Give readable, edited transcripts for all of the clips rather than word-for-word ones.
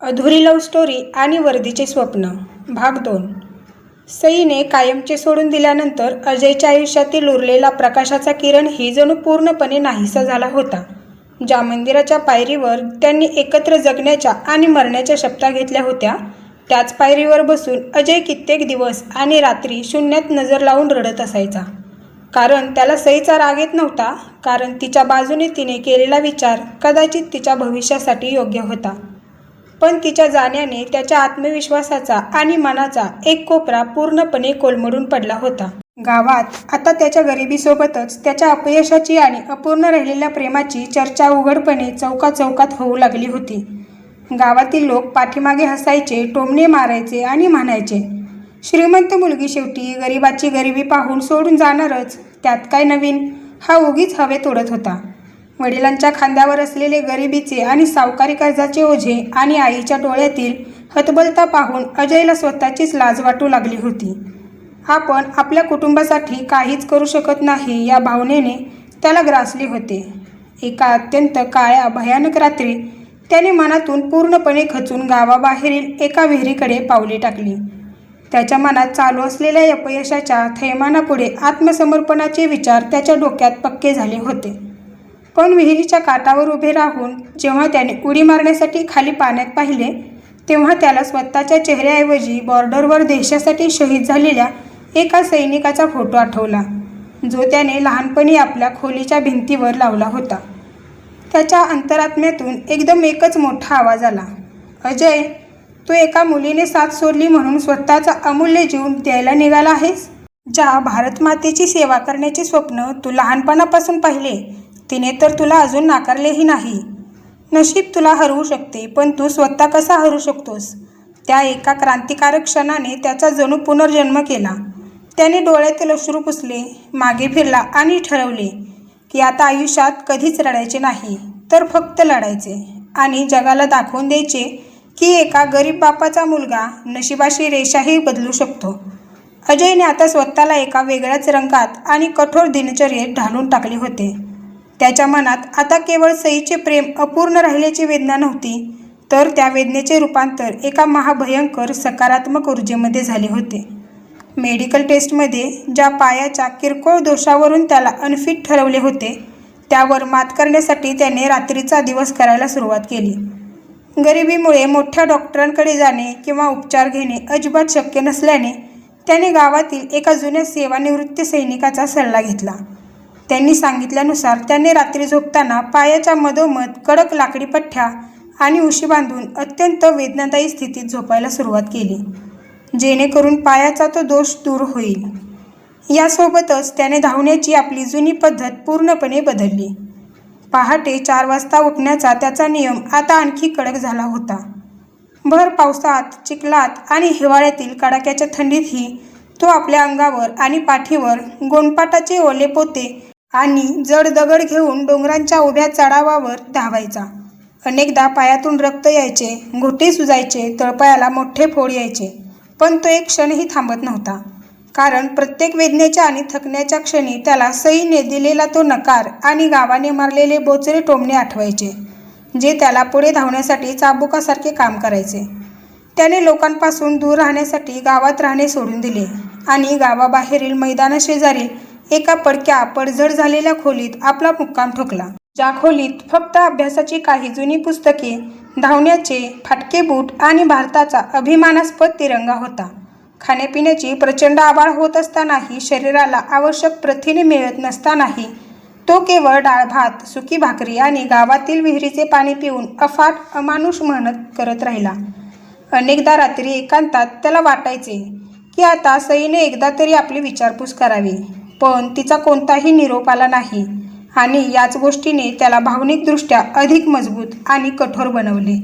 अधुरी love story आणि वर्दीचे स्वप्न भाग 2. सईने कायमचे सोडून दिल्यानंतर अजयच्या आयुष्यातील उरलेला प्रकाशाचा किरण ही जणू पूर्णपणे नाहीसा झाला होता. ज्या मंदिराच्या पायरीवर त्यांनी एकत्र जगण्याच्या आणि मरण्याच्या शपथा घेतल्या होत्या, त्याच पायरीवर बसून अजय कित्येक दिवस आणि रात्री शून्यात नजर लावून रडत असायचा. कारण त्याला सईचा राग येत नव्हता, कारण तिच्या बाजूने तिने केलेला विचार कदाचित तिच्या भविष्यासाठी योग्य होता. पण तिच्या जाण्याने त्याच्या आत्मविश्वासाचा आणि मनाचा एक कोपरा पूर्णपणे कोलमडून पडला होता. गावात आता त्याच्या गरिबीसोबतच त्याच्या अपयशाची आणि अपूर्ण राहिलेल्या प्रेमाची चर्चा उघडपणे चौकाचौकात होऊ लागली होती. गावातील लोक पाठीमागे हसायचे, टोमणे मारायचे आणि म्हणायचे, श्रीमंत मुलगी शेवटी गरिबाची गरिबी पाहून सोडून जाणारच, त्यात काय नवीन. हा उगीच हवेत उडत होता. वडिलांच्या खांद्यावर असलेले गरिबीचे आणि सावकारी कर्जाचे ओझे आणि आईच्या डोळ्यातील हतबलता पाहून अजयला स्वतःचीच लाज वाटू लागली होती. आपण आपल्या कुटुंबासाठी काहीच करू शकत नाही या भावनेने त्याला ग्रासले होते. एका अत्यंत काळ्या भयानक रात्री त्याने मनातून पूर्णपणे खचून गावाबाहेरील एका विहिरीकडे पावले टाकली. त्याच्या मनात चालू असलेल्या अपयशाच्या थैमानापुढे आत्मसमर्पणाचे विचार त्याच्या डोक्यात पक्के झाले होते. पण विहिरीच्या काठावर उभे राहून जेव्हा त्याने उडी मारण्यासाठी खाली पाण्यात पाहिले, तेव्हा त्याला स्वतःच्या चेहऱ्याऐवजी बॉर्डरवर देशासाठी शहीद झालेल्या एका सैनिकाचा फोटो आठवला, जो त्याने लहानपणी आपल्या खोलीच्या भिंतीवर लावला होता. त्याच्या अंतरात्म्यातून एकदम एकच मोठा आवाज आला, अजय, तू एका मुलीने साथ सोडली म्हणून स्वतःचा अमूल्य जीव द्यायला निघाला आहेस? ज्या भारतमातेची सेवा करण्याचे स्वप्न तू लहानपणापासून पाहिले, तिने तर तुला अजून नाकारलेही नाही. नशीब तुला हरवू शकते, पण तू स्वतः कसा हरू शकतोस? त्या एका क्रांतिकारक क्षणाने त्याचा जणू पुनर्जन्म केला. त्याने डोळ्यातील अश्रू पुसले, मागे फिरला आणि ठरवले की आता आयुष्यात कधीच रडायचे नाही, तर फक्त लढायचे आणि जगाला दाखवून द्यायचे की एका गरीब बापाचा मुलगा नशिबाची रेषाही बदलू शकतो. अजयने आता स्वतःला एका वेगळ्याच रंगात आणि कठोर दिनचर्येत ढालून टाकले होते. त्याच्या मनात आता केवळ सईचे प्रेम अपूर्ण राहिल्याची वेदना नव्हती, तर त्या वेदनेचे रूपांतर एका महाभयंकर सकारात्मक ऊर्जेमध्ये झाले होते. मेडिकल टेस्टमध्ये ज्या पायाच्या किरकोळ दोषावरून त्याला अनफिट ठरवले होते, त्यावर मात करण्यासाठी त्याने रात्रीचा दिवस करायला सुरुवात केली. गरिबीमुळे मोठ्या डॉक्टरांकडे जाणे किंवा उपचार घेणे अजिबात शक्य नसल्याने त्याने गावातील एका जुन्या सेवानिवृत्त सैनिकाचा सल्ला घेतला. त्यांनी सांगितल्यानुसार त्याने रात्री झोपताना पायाच्या मधोमध कडक लाकडी पट्ट्या आणि उशी बांधून अत्यंत वेदनादायी स्थितीत झोपायला सुरुवात केली, जेणेकरून पायाचा तो दोष दूर होईल. यासोबतच त्याने धावण्याची आपली जुनी पद्धत पूर्णपणे बदलली. पहाटे 4 वाजता उठण्याचा त्याचा नियम आता आणखी कडक झाला होता. भर पावसात, चिखलात आणि हिवाळ्यातील कडाक्याच्या थंडीतही तो आपल्या अंगावर आणि पाठीवर गोणपाटाचे ओले पोते आणि जड दगड घेऊन डोंगरांच्या उभ्या चढावावर धावायचा. अनेकदा पायातून रक्त यायचे, घोटे सुजायचे, तळपायाला मोठे फोड यायचे, पण तो एक क्षणही थांबत नव्हता. कारण प्रत्येक वेदनेच्या आणि थकण्याच्या क्षणी त्याला सईने दिलेला तो नकार आणि गावाने मारलेले बोचरे टोमणे आठवायचे, जे त्याला पुढे धावण्यासाठी चाबुकासारखे काम करायचे. त्याने लोकांपासून दूर राहण्यासाठी गावात राहणे सोडून दिले आणि गावाबाहेरील मैदानाशेजारी एका पडक्या पडझड झालेल्या खोलीत आपला मुक्काम ठोकला. ज्या खोलीत फक्त अभ्यासाची काही जुनी पुस्तके, धावण्याचे फाटके बूट आणि भारताचा अभिमानास्पद तिरंगा होता. खाण्यापिण्याची प्रचंड आबाळ होत असतानाही, शरीराला आवश्यक प्रथिने मिळत नसतानाही तो केवळ डाळ भात, सुकी भाकरी आणि गावातील विहिरीचे पाणी पिऊन अफाट अमानुष मेहनत करत राहिला. अनेकदा रात्री एकांतात त्याला वाटायचे की आता सईने एकदा तरी आपली विचारपूस करावी, पण तिचा कोणताही निरोप आला नाही आणि याच गोष्टीने त्याला भावनिकदृष्ट्या अधिक मजबूत आणि कठोर बनवले.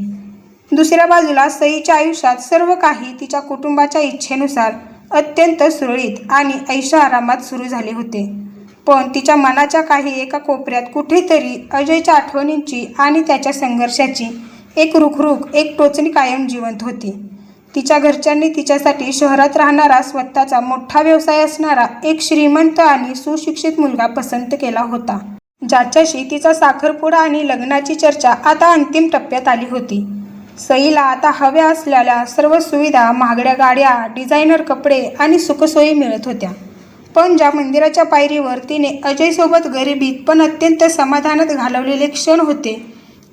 दुसऱ्या बाजूला सईच्या आयुष्यात सर्व काही तिच्या कुटुंबाच्या इच्छेनुसार अत्यंत सुरळीत आणि ऐशोआरामात सुरू झाले होते. पण तिच्या मनाच्या काही एका कोपऱ्यात कुठेतरी अजयच्या आठवणींची आणि त्याच्या संघर्षाची एक रुखरुख, एक टोचणी कायम जिवंत होती. तिच्या घरच्यांनी तिच्यासाठी शहरात राहणारा, स्वतःचा मोठा व्यवसाय असणारा एक श्रीमंत आणि सुशिक्षित मुलगा पसंत केला होता, ज्याच्याशी तिचा साखरपुडा आणि लग्नाची चर्चा आता अंतिम टप्प्यात आली होती. सईला आता हव्या असलेल्या सर्व सुविधा, महागड्या गाड्या, डिझायनर कपडे आणि सुखसोयी मिळत होत्या. पण ज्या मंदिराच्या पायरीवर तिने अजयसोबत गरिबीत पण अत्यंत समाधानात घालवलेले क्षण होते,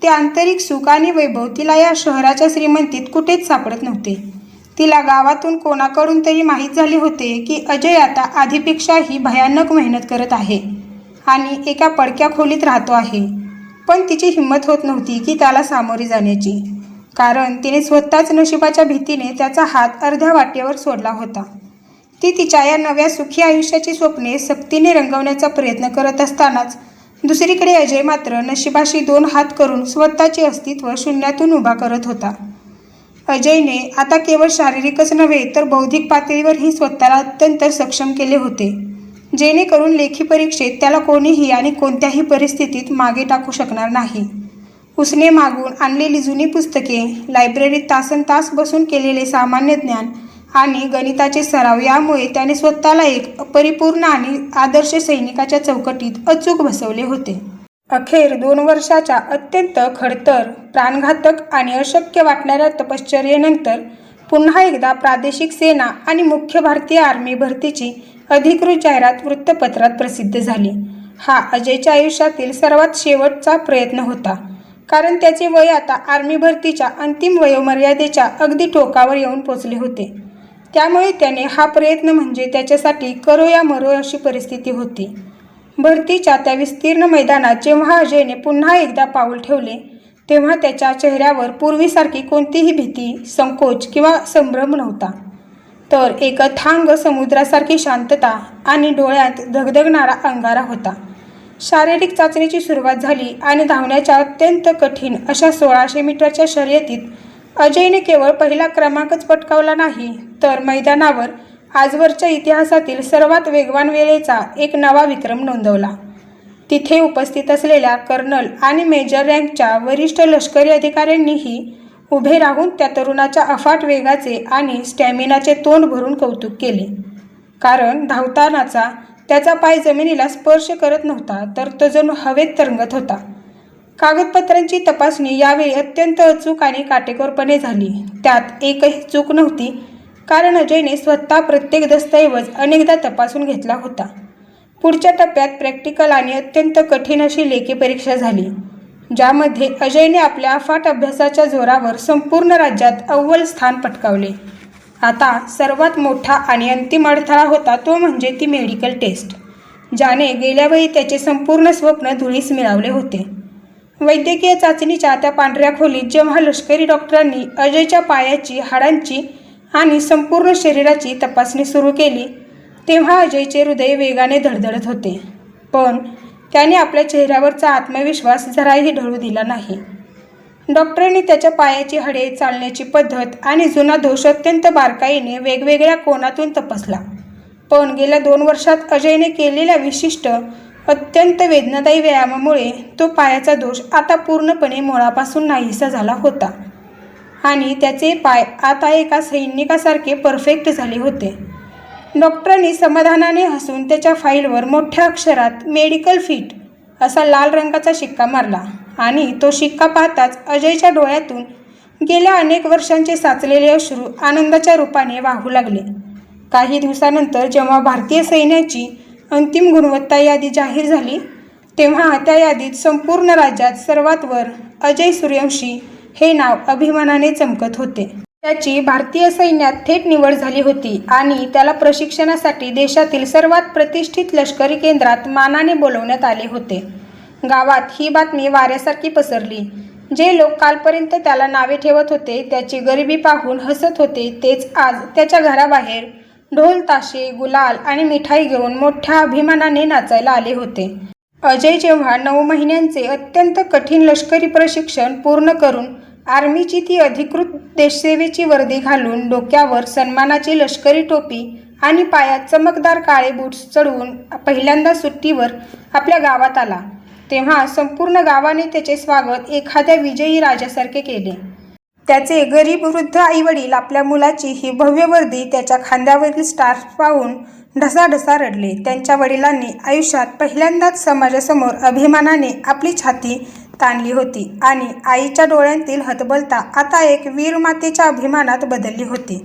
ते आंतरिक सुख आणि वैभव तिला या शहराच्या श्रीमंतीत कुठेच सापडत नव्हते. तिला गावातून कोणाकडून तरी माहीत झाले होते की अजय आता आधीपेक्षाही भयानक मेहनत करत आहे आणि एका पडक्या खोलीत राहतो आहे. पण तिची हिंमत होत नव्हती की त्याला सामोरी जाण्याची, कारण तिने स्वतःच नशिबाच्या भीतीने त्याचा हात अर्ध्या वाटेवर सोडला होता. ती तिच्या या नव्या सुखी आयुष्याची स्वप्ने सक्तीने रंगवण्याचा प्रयत्न करत असतानाच दुसरीकडे अजय मात्र नशिबाशी 2 हात करून स्वतःचे अस्तित्व शून्यातून उभा करत होता. अजयने आता केवळ शारीरिकच नव्हे तर बौद्धिक पातळीवरही स्वतःला अत्यंत सक्षम केले होते, जेणेकरून लेखी परीक्षेत त्याला कोणीही आणि कोणत्याही परिस्थितीत मागे टाकू शकणार नाही. उसने मागून आणलेली जुनी पुस्तके, लायब्ररीत तासनतास बसून केलेले सामान्य ज्ञान आणि गणिताचे सराव यामुळे त्याने स्वतःला एक परिपूर्ण आणि आदर्श सैनिकाच्या चौकटीत अचूक बसवले होते. अखेर 2 वर्षाच्या अत्यंत खडतर, प्राणघातक आणि अशक्य वाटणाऱ्या तपश्चर्येनंतर पुन्हा एकदा प्रादेशिक सेना आणि मुख्य भारतीय आर्मी भरतीची अधिकृत जाहिरात वृत्तपत्रात प्रसिद्ध झाली. हा अजयच्या आयुष्यातील सर्वात शेवटचा प्रयत्न होता, कारण त्याचे वय आता आर्मी भरतीच्या अंतिम वयोमर्यादेच्या अगदी टोकावर येऊन पोचले होते. त्यामुळे त्याने हा प्रयत्न म्हणजे त्याच्यासाठी करो या मरो अशी परिस्थिती होती. भरतीच्या त्या विस्तीर्ण मैदानात जेव्हा अजयने पुन्हा एकदा पाऊल ठेवले, तेव्हा त्याच्या चेहऱ्यावर पूर्वीसारखी कोणतीही भीती, संकोच किंवा संभ्रम नव्हता, तर एक अथांग समुद्रासारखी शांतता आणि डोळ्यात धगधगणारा अंगारा होता. शारीरिक चाचणीची सुरुवात झाली आणि धावण्याच्या अत्यंत कठीण अशा 1600 मीटरच्या शर्यतीत अजयने केवळ पहिला क्रमांकच पटकावला नाही, तर मैदानावर आजवरच्या इतिहासातील सर्वात वेगवान वेळेचा एक नवा विक्रम नोंदवला. तिथे उपस्थित असलेल्या कर्नल आणि मेजर रँकच्या वरिष्ठ लष्करी अधिकाऱ्यांनीही उभे राहून त्या तरुणाच्या अफाट वेगाचे आणि स्टॅमिनाचे तोंड भरून कौतुक केले, कारण धावतानाचा त्याचा पाय जमिनीला स्पर्श करत नव्हता, तर तो जणू हवेत तरंगत होता. कागदपत्रांची तपासणी यावेळी अत्यंत अचूक आणि काटेकोरपणे झाली. त्यात एकही चूक नव्हती, कारण अजयने स्वतः प्रत्येक दस्तऐवज अनेकदा तपासून घेतला होता. पुढच्या टप्प्यात प्रॅक्टिकल आणि अत्यंत कठीण अशी लेखी परीक्षा झाली, ज्यामध्ये अजयने आपल्या अफाट अभ्यासाच्या जोरावर संपूर्ण राज्यात अव्वल स्थान पटकावले. आता सर्वात मोठा आणि अंतिम अडथळा होता तो म्हणजे ती मेडिकल टेस्ट, ज्याने गेल्या वेळी त्याचे संपूर्ण स्वप्न धुळीस मिळवले होते. वैद्यकीय चाचणीच्या त्या पांढऱ्या खोलीत जेव्हा लष्करी डॉक्टरांनी अजयच्या पायाची, हाडांची आणि संपूर्ण शरीराची तपासणी सुरू केली, तेव्हा अजयचे हृदय वेगाने धडधडत होते. पण त्याने आपल्या चेहऱ्यावरचा आत्मविश्वास जराही ढळू दिला नाही. डॉक्टरांनी त्याच्या पायाची हाडे, चालण्याची पद्धत आणि जुना दोष अत्यंत बारकाईने वेगवेगळ्या कोनातून तपासला. पण गेल्या 2 वर्षात अजयने केलेल्या विशिष्ट, अत्यंत वेदनादायी व्यायामामुळे तो पायाचा दोष आता पूर्णपणे मुळापासून नाहीसा झाला होता आणि त्याचे पाय आता एका सैनिकासारखे परफेक्ट झाले होते. डॉक्टरांनी समाधानाने हसून त्याच्या फाईलवर मोठ्या अक्षरात मेडिकल फिट असा लाल रंगाचा शिक्का मारला आणि तो शिक्का पाहताच अजयच्या डोळ्यातून गेल्या अनेक वर्षांचे साचलेले अश्रू आनंदाच्या रूपाने वाहू लागले. काही दिवसानंतर जेव्हा भारतीय सैन्याची अंतिम गुणवत्ता यादी जाहीर झाली, तेव्हा त्या यादीत संपूर्ण राज्यात सर्वात वर अजय सूर्यवंशी हे नाव अभिमानाने चमकत होते. त्याची भारतीय सैन्यात थेट निवड झाली होती आणि त्याला प्रशिक्षणासाठी देशातील सर्वात प्रतिष्ठित लष्करी केंद्रात मानाने बोलवण्यात आले होते. गावात ही बातमी वाऱ्यासारखी पसरली. जे लोक कालपर्यंत त्याला नावे ठेवत होते, त्याची गरिबी पाहून हसत होते, तेच आज त्याच्या घराबाहेर ढोल, ताशे, गुलाल आणि मिठाई घेऊन मोठ्या अभिमानाने नाचायला आले होते. अजय जेव्हा 9 महिन्यांचे अत्यंत कठीण लष्करी प्रशिक्षण पूर्ण करून आर्मीची ती अधिकृत देशसेवेची वर्दी घालून, डोक्यावर सन्मानाची लष्करी टोपी आणि पायात चमकदार काळे बूट्स चढवून पहिल्यांदा सुट्टीवर आपल्या गावात आला, तेव्हा संपूर्ण गावाने त्याचे स्वागत एखाद्या विजयी राजासारखे केले. त्याचे गरीब वृद्ध आईवडील आपल्या मुलाची ही भव्य वर्दी, त्याच्या खांद्यावरील स्टार्स पाहून ढसाढसा रडले. त्यांच्या वडिलांनी आयुष्यात पहिल्यांदाच समाजासमोर अभिमानाने आपली छाती ताणली होती आणि आईच्या डोळ्यांतील हतबलता आता एक वीरमातेच्या अभिमानात बदलली होती.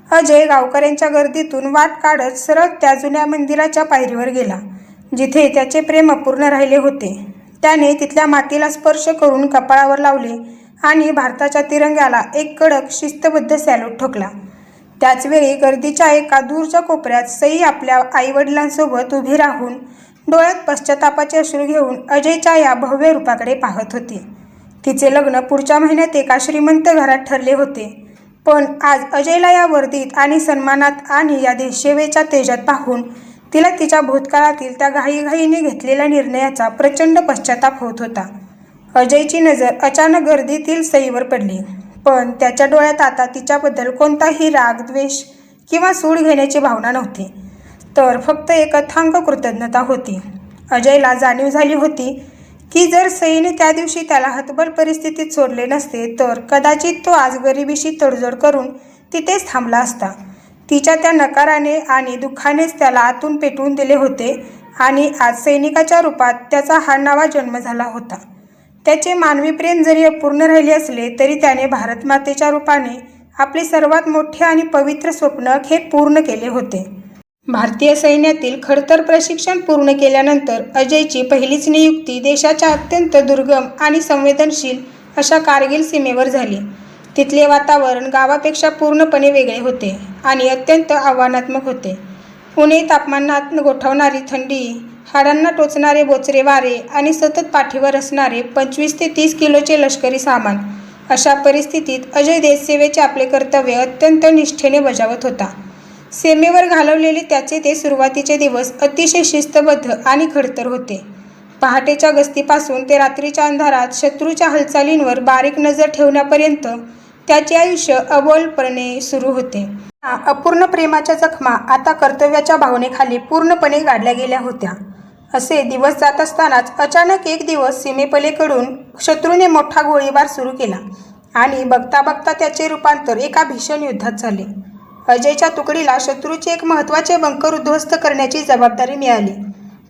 अजय गावकऱ्यांच्या गर्दीतून वाट काढत सरळ त्या जुन्या मंदिराच्या पायरीवर गेला, जिथे त्याचे प्रेम अपूर्ण राहिले होते. त्याने तिथल्या मातीला स्पर्श करून कपाळावर लावले आणि भारताच्या तिरंग्याला एक कडक शिस्तबद्ध सॅल्यूट ठोकला. त्याचवेळी गर्दीच्या एका दूरच्या कोपऱ्यात सई आपल्या आईवडिलांसोबत उभी राहून डोळ्यात पश्चातापाचे अश्रू घेऊन अजयच्या या भव्य रूपाकडे पाहत होती. तिचे लग्न पुढच्या महिन्यात एका श्रीमंत घरात ठरले होते, पण आज अजयला या वर्दीत आणि सन्मानात आणि या देशसेवेच्या तेजात पाहून तिला तिच्या भूतकाळातील त्या घाईघाईने घेतलेल्या निर्णयाचा प्रचंड पश्चाताप होत होता. अजयची नजर अचानक गर्दीतील सईवर पडली, पण त्याच्या डोळ्यात आता तिच्याबद्दल कोणताही राग, द्वेष किंवा सूड घेण्याची भावना नव्हती, तर फक्त एक अथांग कृतज्ञता होती. अजयला जाणीव झाली होती की जर सईने त्या दिवशी त्याला हतबल परिस्थितीत सोडले नसते तर कदाचित तो आज गरिबीशी तडजोड करून तिथेच थांबला असता. तिच्या त्या नकाराने आणि दुःखानेच त्याला आतून पेटवून दिले होते आणि आज सैनिकाच्या रूपात त्याचा हा नवा जन्म झाला होता. त्याचे मानवी प्रेम जरी अपूर्ण राहिले असले तरी त्याने भारतमातेच्या रूपाने आपले सर्वात मोठे आणि पवित्र स्वप्न हे पूर्ण केले होते. भारतीय सैन्यातील खडतर प्रशिक्षण पूर्ण केल्यानंतर अजयची पहिलीच नियुक्ती देशाच्या अत्यंत दुर्गम आणि संवेदनशील अशा कारगिल सीमेवर झाली. तिथले वातावरण गावापेक्षा पूर्णपणे वेगळे होते आणि अत्यंत आव्हानात्मक होते. उणे तापमानात गोठवणारी थंडी, हाडांना टोचणारे बोचरे वारे आणि सतत पाठीवर असणारे 25 ते 30 किलोचे लष्करी सामान, अशा परिस्थितीत अजय देशसेवेचे आपले कर्तव्य अत्यंत निष्ठेने बजावत होता. सीमेवर घालवलेले त्याचे ते सुरुवातीचे दिवस अतिशय शिस्तबद्ध आणि खडतर होते. पहाटेच्या गस्तीपासून ते रात्रीच्या अंधारात शत्रूच्या हालचालींवर बारीक नजर ठेवण्यापर्यंत त्याचे आयुष्य अबोलपणे सुरू होते. अपूर्ण प्रेमाच्या जखमा आता कर्तव्याच्या भावनेखाली पूर्णपणे गाडल्या गेल्या होत्या. असे दिवस जात असतानाच अचानक एक दिवस सीमेपलीकडून शत्रूने मोठा गोळीबार सुरू केला आणि बघता बघता त्याचे रूपांतर एका भीषण युद्धात झाले. अजयच्या तुकडीला शत्रूचे एक महत्त्वाचे बंकर उद्ध्वस्त करण्याची जबाबदारी मिळाली.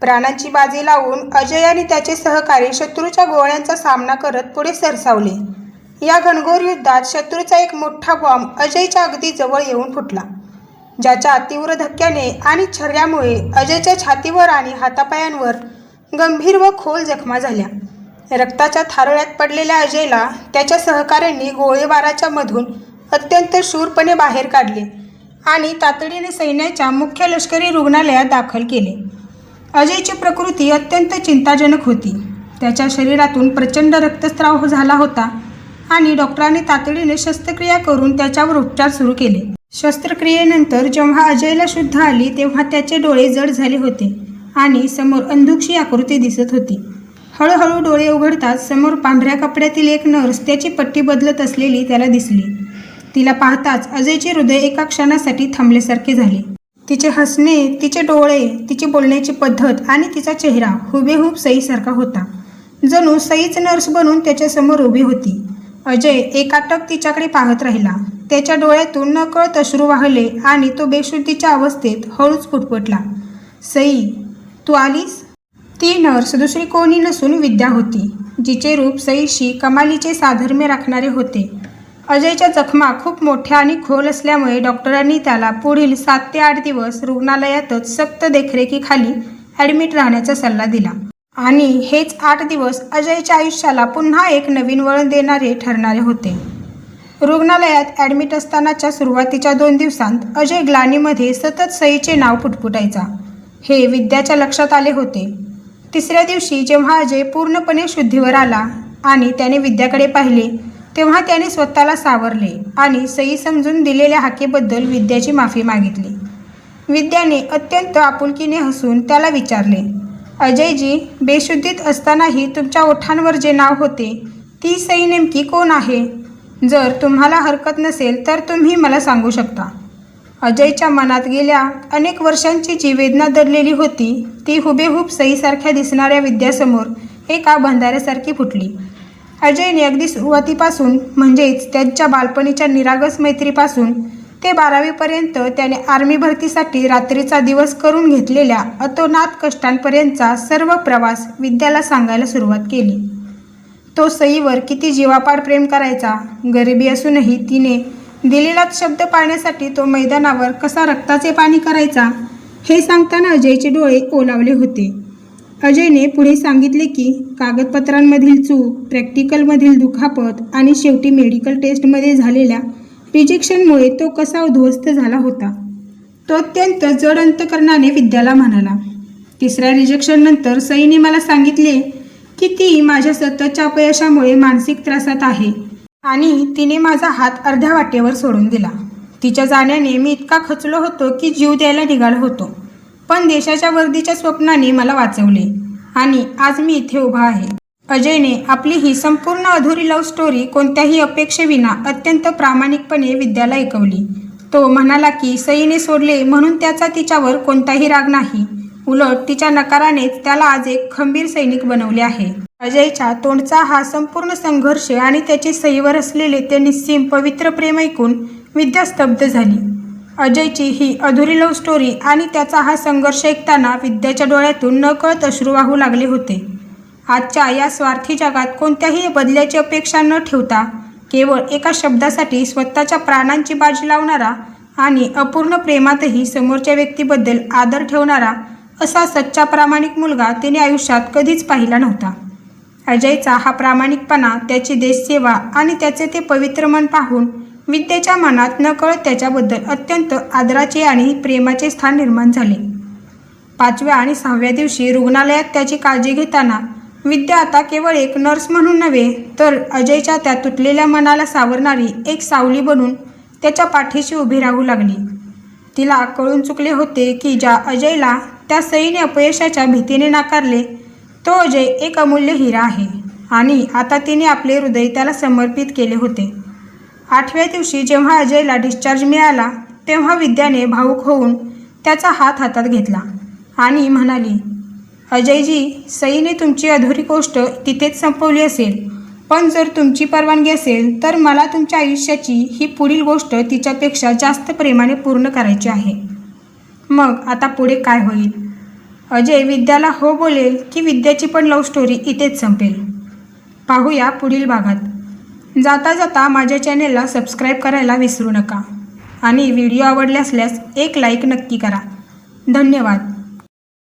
प्राणांची बाजी लावून अजय आणि त्याचे सहकारी शत्रूच्या गोळ्यांचा सामना करत पुढे सरसावले. या घनघोर युद्धात शत्रूचा एक मोठा बॉम्ब अजयच्या अगदी जवळ येऊन फुटला, ज्याच्या तीव्र धक्क्याने आणि छर्यामुळे अजयच्या छातीवर आणि हातापायांवर गंभीर व खोल जखमा झाल्या. रक्ताच्या थारोळ्यात पडलेल्या अजयला त्याच्या सहकाऱ्यांनी गोळीबाराच्या मधून अत्यंत शूरपणे बाहेर काढले आणि तातडीने सैन्याच्या मुख्य लष्करी रुग्णालयात दाखल केले. अजयची प्रकृती अत्यंत चिंताजनक होती. त्याच्या शरीरातून प्रचंड रक्तस्राव झाला होता आणि डॉक्टरांनी तातडीने शस्त्रक्रिया करून त्याच्यावर उपचार सुरू केले. शस्त्रक्रियेनंतर जेव्हा अजयला शुद्ध आली तेव्हा त्याचे डोळे जड झाले होते आणि समोर अंधुकशी आकृती दिसत होती. हळूहळू डोळे उघडताच समोर पांढऱ्या कपड्यातील एक नर्स त्याची पट्टी बदलत असलेली त्याला दिसली. तिला पाहताच अजयचे हृदय एका क्षणासाठी थांबल्यासारखे झाले. तिचे हसणे, तिचे डोळे, तिची बोलण्याची पद्धत आणि तिचा चेहरा हुबेहूब सईसारखा होता. जणू सईच नर्स बनून त्याच्यासमोर उभी होती. अजय एकाटक तिच्याकडे पाहत राहिला. त्याच्या डोळ्यातून नकळत अश्रू वाहले आणि तो बेशुद्धीच्या अवस्थेत हळूच पुटपुटला, सई, तू आलीस? ती नर्स दुसरी कोणी नसून विद्या होती, जिचे रूप सईशी कमालीचे साधर्म्य राखणारे होते. अजयच्या जखमा खूप मोठ्या आणि खोल असल्यामुळे डॉक्टरांनी त्याला पुढील 7 ते 8 दिवस रुग्णालयातच सक्त देखरेखीखाली ॲडमिट राहण्याचा सल्ला दिला. आणि हेच 8 दिवस अजयच्या आयुष्याला पुन्हा एक नवीन वळण देणारे ठरणारे होते. रुग्णालयात ॲडमिट असतानाच्या सुरुवातीच्या 2 दिवसांत अजय ग्लानीमध्ये सतत सईचे नाव पुटपुटायचा. हे विद्याच्या लक्षात आले होते. 3ऱ्या दिवशी जेव्हा अजय पूर्णपणे शुद्धीवर आला आणि त्याने विद्याकडे पाहिले तेव्हा त्याने स्वतःला सावरले आणि सई समजून दिलेल्या हाकेबद्दल विद्याची माफी मागितली. विद्याने अत्यंत आपुलकीने हसून त्याला विचारले, अजयजी, बेशुद्धीत असतानाही तुमच्या ओठांवर जे नाव होते ती सई नेमकी कोण आहे? जर तुम्हाला हरकत नसेल तर तुम्ही मला सांगू शकता. अजयच्या मनात गेल्या अनेक वर्षांची जी वेदना दडलेली होती ती हुबेहूब सईसारख्या दिसणाऱ्या विद्यासमोर एका बंधाऱ्यासारखी फुटली. अजयने अगदी सुरुवातीपासून म्हणजेच त्यांच्या बालपणीच्या निरागस मैत्रीपासून ते 12वीपर्यंत त्याने आर्मी भरतीसाठी रात्रीचा दिवस करून घेतलेल्या अतोनात कष्टांपर्यंतचा सर्व प्रवास विद्याला सांगायला सुरुवात केली. तो सईवर किती जीवापाड प्रेम करायचा. गरिबी असूनही तिने दिलेलाच शब्द पाळण्यासाठी तो मैदानावर कसा रक्ताचे पाणी करायचा हे सांगताना अजयचे डोळे ओलावले होते. अजयने पुढे सांगितले की कागदपत्रांमधील चूक, प्रॅक्टिकलमधील दुखापत आणि शेवटी मेडिकल टेस्टमध्ये झालेल्या रिजेक्शनमुळे तो कसा उद्ध्वस्त झाला होता. तो अत्यंत जड अंतकरणाने विद्याला म्हणाला. तिसऱ्या रिजेक्शननंतर सईने मला सांगितले की ती माझ्या सततच्या अपयशामुळे मानसिक त्रासात आहे आणि तिने माझा हात अर्ध्या वाटेवर सोडून दिला. तिच्या जाण्याने मी इतका खचलो होतो की जीव द्यायला निघालो होतो, पण देशाच्या वर्दीच्या स्वप्नाने मला वाचवले आणि आज मी इथे उभा आहे. अजयने आपली ही संपूर्ण अधुरी लव्ह स्टोरी कोणत्याही अपेक्षेविना अत्यंत प्रामाणिकपणे विद्याला ऐकवली. तो म्हणाला की सईने सोडले म्हणून त्याचा तिच्यावर कोणताही राग नाही, उलट तिच्या नकारानेच त्याला आज एक खंबीर सैनिक बनवले आहे. अजयच्या तोंडचा हा संपूर्ण संघर्ष आणि त्याचे सईवर असलेले ते निस्सीम पवित्र प्रेम ऐकून विद्या स्तब्ध झाली. अजयची ही अधुरी लव्ह स्टोरी आणि त्याचा हा संघर्ष ऐकताना विद्याच्या डोळ्यातून नकळत अश्रू वाहू लागले होते. आजच्या या स्वार्थी जगात कोणत्याही बदल्याची अपेक्षा न ठेवता केवळ एका शब्दासाठी स्वतःच्या प्राणांची बाजी लावणारा आणि अपूर्ण प्रेमातही समोरच्या व्यक्तीबद्दल आदर ठेवणारा असा सच्चा प्रामाणिक मुलगा तिने आयुष्यात कधीच पाहिला नव्हता. अजयचा हा प्रामाणिकपणा, त्याची देशसेवा आणि त्याचे ते पवित्र मन पाहून विद्येच्या मनात नकळत त्याच्याबद्दल अत्यंत आदराचे आणि प्रेमाचे स्थान निर्माण झाले. 5व्या आणि 6व्या दिवशी रुग्णालयात त्याची काळजी घेताना विद्या आता केवळ एक नर्स म्हणून नव्हे तर अजयच्या त्या तुटलेल्या मनाला सावरणारी एक सावली बनून त्याच्या पाठीशी उभी राहू लागली. तिला कळून चुकले होते की ज्या अजयला त्या सईने अपयशाच्या भीतीने नाकारले तो अजय एक अमूल्य हिरा आहे आणि आता तिने आपले हृदय त्याला समर्पित केले होते. 8व्या दिवशी जेव्हा अजयला डिस्चार्ज मिळाला तेव्हा विद्याने भावूक होऊन त्याचा हात हातात घेतला आणि म्हणाली, अजयजी, सईने तुमची अधुरी गोष्ट तिथेच संपवली असेल, पण जर तुमची परवानगी असेल तर मला तुमच्या आयुष्याची ही पुढील गोष्ट तिच्यापेक्षा जास्त प्रेमाने पूर्ण करायची आहे. मग आता पुढे काय होईल? अजय विद्याला हो बोलेल की विद्याची पण लव्ह स्टोरी इथेच संपेल? पाहूया पुढील भागात. जाता जाता माझ्या चॅनेलला सबस्क्राईब करायला विसरू नका आणि व्हिडिओ आवडले असल्यास एक लाईक नक्की करा. धन्यवाद.